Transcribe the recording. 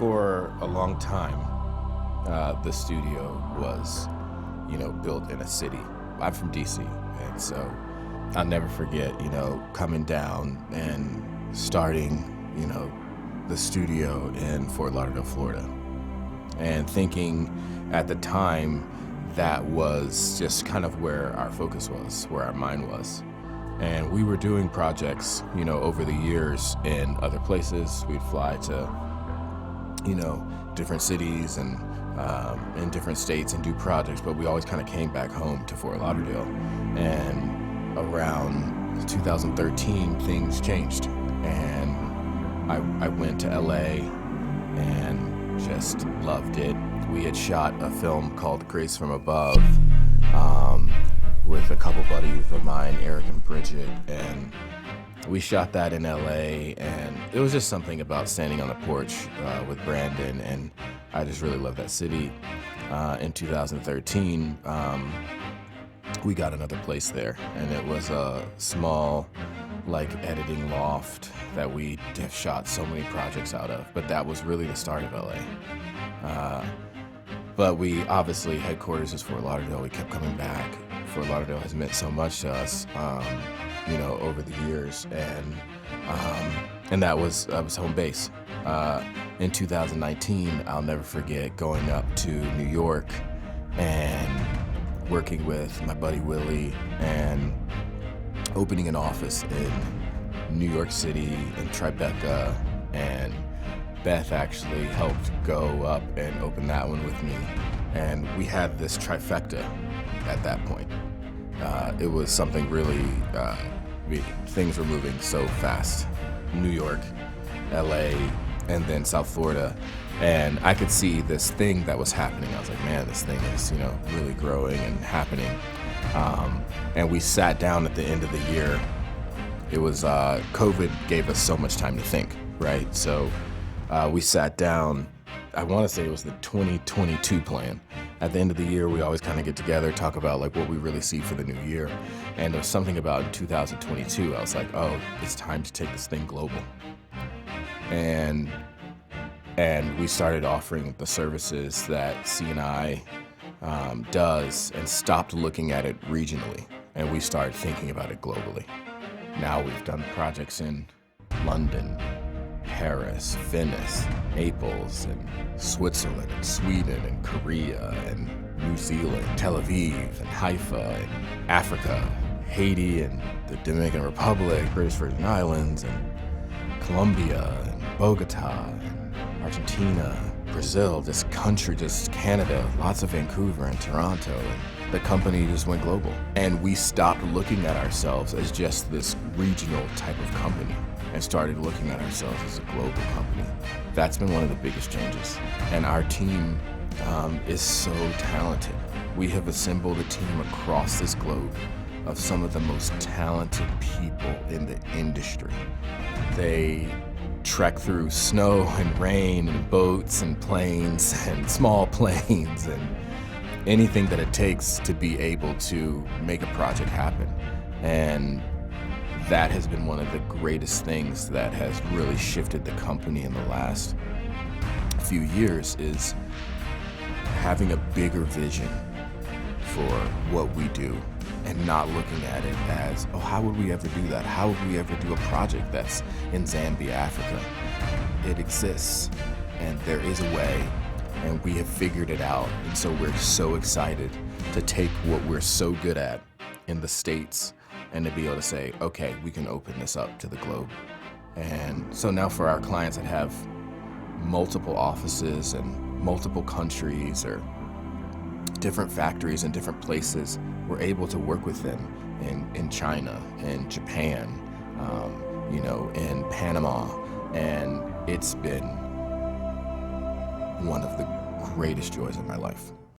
For a long time, the studio was, built in a city. I'm from DC, and so I'll never forget, coming down and starting, the studio in Fort Lauderdale, Florida, and thinking at the time that was just kind of where our focus was, where our mind was. And we were doing projects, over the years in other places. We'd fly to, different cities and in different states and do projects, but we always kind of came back home to Fort Lauderdale. And around 2013, things changed. And I went to LA and just loved it. We had shot a film called Grace from Above with a couple buddies of mine, Eric and Bridget, and we shot that in LA, and it was just something about standing on the porch with Brandon, and I just really love that city. In 2013, we got another place there, and it was a small, editing loft that we have shot so many projects out of, but that was really the start of LA. But we obviously, headquarters is Fort Lauderdale. We kept coming back. Fort Lauderdale has meant so much to us, over the years, and that was home base. In 2019, I'll never forget going up to New York and working with my buddy Willie and opening an office in New York City in Tribeca, and Beth actually helped go up and open that one with me, and we had this trifecta at that point. It was something really, things were moving so fast. New York, LA, and then South Florida, and I could see this thing that was happening. I was like, man, this thing is, really growing and happening. And we sat down at the end of the year. It was, COVID gave us so much time to think, right? So we sat down, I want to say it was the 2022 plan. At the end of the year, we always kind of get together, talk about what we really see for the new year. And there was something about 2022, I was like, oh, it's time to take this thing global. And we started offering the services that C&I does, and stopped looking at it regionally. And we started thinking about it globally. Now we've done projects in London, Paris, Venice, Naples, and Switzerland, and Sweden, and Korea, and New Zealand, Tel Aviv, and Haifa, and Africa, Haiti, and the Dominican Republic, British Virgin Islands, and Colombia, and Bogota, and Argentina, Brazil, just Canada, lots of Vancouver and Toronto, and the company just went global. And we stopped looking at ourselves as just this regional type of company and started looking at ourselves as a global company. That's been one of the biggest changes. And our team is so talented. We have assembled a team across this globe of some of the most talented people in the industry. They trek through snow and rain and boats and planes and small planes and anything that it takes to be able to make a project happen. And that has been one of the greatest things that has really shifted the company in the last few years, is having a bigger vision for what we do and not looking at it as, oh, how would we ever do that? How would we ever do a project that's in Zambia, Africa? It exists, and there is a way, and we have figured it out. And so we're so excited to take what we're so good at in the States and to be able to say, okay, we can open this up to the globe. And so now for our clients that have multiple offices and multiple countries or different factories in different places, we're able to work with them in China, in Japan, in Panama. And it's been one of the greatest joys of my life.